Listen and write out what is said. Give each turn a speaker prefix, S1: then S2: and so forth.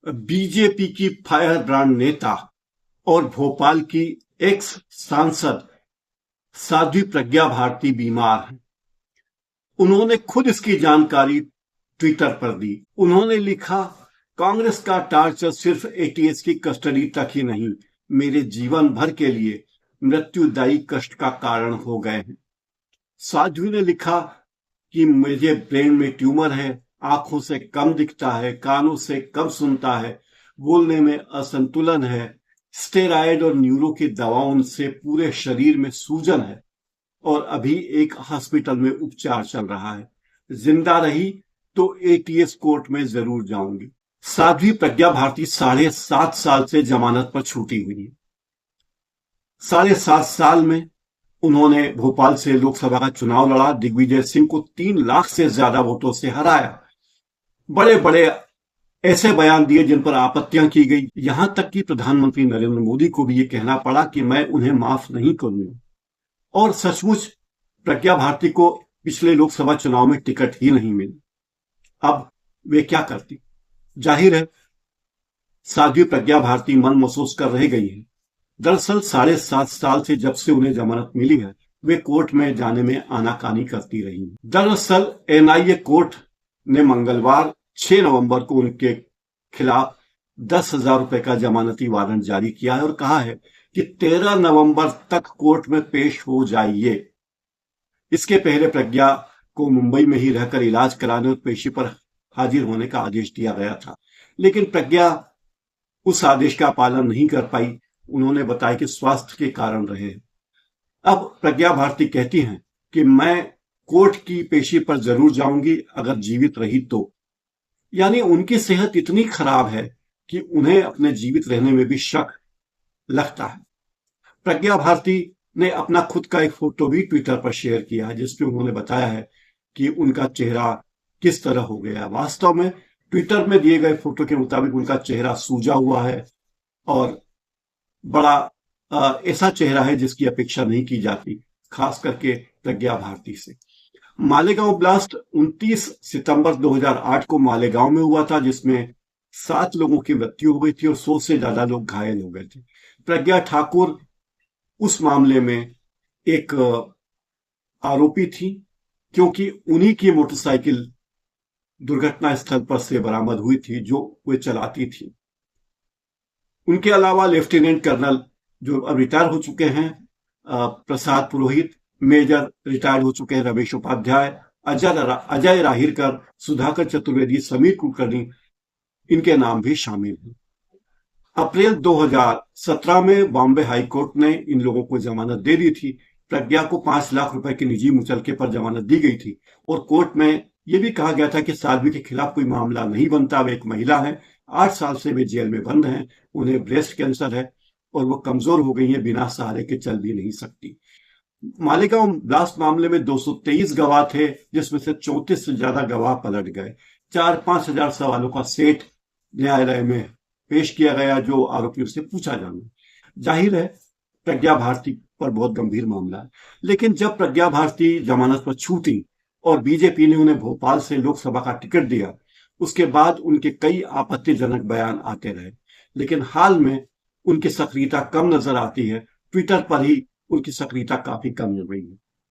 S1: BJP की fire brand नेता और भोपाल की एक्स सांसद साध्वी प्रज्ञा भारती बीमार हैं। उन्होंने खुद इसकी जानकारी ट्विटर पर दी। उन्होंने लिखा, कांग्रेस का टार्चर सिर्फ एटीएस की कस्टडी तक ही नहीं, मेरे जीवन भर के लिए मृत्युदायी कष्ट का कारण हो गए हैं। साध्वी ने लिखा कि मुझे ब्रेन में ट्यूमर है, आंखों से कम दिखता है, कानों से कम सुनता है, बोलने में असंतुलन है, स्टेरॉयड और न्यूरो की दवाओं से पूरे शरीर में सूजन है और अभी एक हॉस्पिटल में उपचार चल रहा है। जिंदा रही तो एटीएस कोर्ट में जरूर जाऊंगी। साध्वी प्रज्ञा भारती 7.5 साल से जमानत पर छूटी हुई है। 7.5 साल में उन्होंने भोपाल से लोकसभा का चुनाव लड़ा, दिग्विजय सिंह को 3 लाख से ज्यादा वोटों से हराया। बड़े बड़े ऐसे बयान दिए जिन पर आपत्तियां की गई, यहां तक कि प्रधानमंत्री नरेंद्र मोदी को भी यह कहना पड़ा कि मैं उन्हें माफ नहीं करूंगा। और सचमुच प्रज्ञा भारती को पिछले लोकसभा चुनाव में टिकट ही नहीं मिली। अब वे क्या करती? जाहिर है साध्वी प्रज्ञा भारती मन महसूस कर रह गई है। दरअसल 7.5 साल से जब से उन्हें जमानत मिली है, वे कोर्ट में जाने में आनाकानी करती रही। दरअसल एनआईए कोर्ट ने मंगलवार 6 नवंबर को उनके खिलाफ 10,000 रुपए का जमानती वारंट जारी किया है और कहा है कि 13 नवंबर तक कोर्ट में पेश हो जाइए। इसके पहले प्रज्ञा को मुंबई में ही रहकर इलाज कराने और पेशी पर हाजिर होने का आदेश दिया गया था, लेकिन प्रज्ञा उस आदेश का पालन नहीं कर पाई। उन्होंने बताया कि स्वास्थ्य के कारण रहे। अब प्रज्ञा भारती कहती हैं कि मैं कोर्ट की पेशी पर जरूर जाऊंगी अगर जीवित रही तो। यानी उनकी सेहत इतनी खराब है कि उन्हें अपने जीवित रहने में भी शक लगता है। प्रज्ञा भारती ने अपना खुद का एक फोटो भी ट्विटर पर शेयर किया है, जिसमें उन्होंने बताया है कि उनका चेहरा किस तरह हो गया। वास्तव में ट्विटर में दिए गए फोटो के मुताबिक उनका चेहरा सूजा हुआ है और बड़ा ऐसा चेहरा है जिसकी अपेक्षा नहीं की जाती, खास करके प्रज्ञा भारती से। मालेगांव ब्लास्ट 29 सितंबर 2008 को मालेगांव में हुआ था, जिसमें 7 लोगों की मृत्यु हो गई थी और 100 से ज्यादा लोग घायल हो गए थे। प्रज्ञा ठाकुर उस मामले में एक आरोपी थी, क्योंकि उन्हीं की मोटरसाइकिल दुर्घटना स्थल पर से बरामद हुई थी जो वे चलाती थी। उनके अलावा लेफ्टिनेंट कर्नल जो अब रिटायर हो चुके हैं प्रसाद पुरोहित, मेजर रिटायर हो चुके हैं रमेश उपाध्याय, अजय राहिरकर, सुधाकर चतुर्वेदी, समीर कुलकर्णी, इनके नाम भी शामिल हैं। अप्रैल 2017 में बॉम्बे हाईकोर्ट ने इन लोगों को जमानत दे दी थी। प्रज्ञा को 5 लाख रुपए के निजी मुचलके पर जमानत दी गई थी और कोर्ट में यह भी कहा गया था कि साध्वी के खिलाफ कोई मामला नहीं बनता। वे एक महिला है, 8 साल से वे जेल में बंद हैं, उन्हें ब्रेस्ट कैंसर है और वो कमजोर हो गई है, बिना सहारे के चल भी नहीं सकती। मालेगांव ब्लास्ट मामले में 223 गवाह थे, जिसमें से 34 से ज्यादा गवाह पलट गए। 4-5 हजार सवालों का सेट न्यायालय में पेश किया गया जो आरोपियों से पूछा जाना। जाहिर है प्रज्ञा भारती पर बहुत गंभीर मामला है, लेकिन जब प्रज्ञा भारती जमानत पर छूटी और बीजेपी ने उन्हें भोपाल से लोकसभा का टिकट दिया, उसके बाद उनके कई आपत्तिजनक बयान आते रहे, लेकिन हाल में उनकी सक्रियता कम नजर आती है। ट्विटर पर ही उनकी सक्रियता काफी कम हो गई है।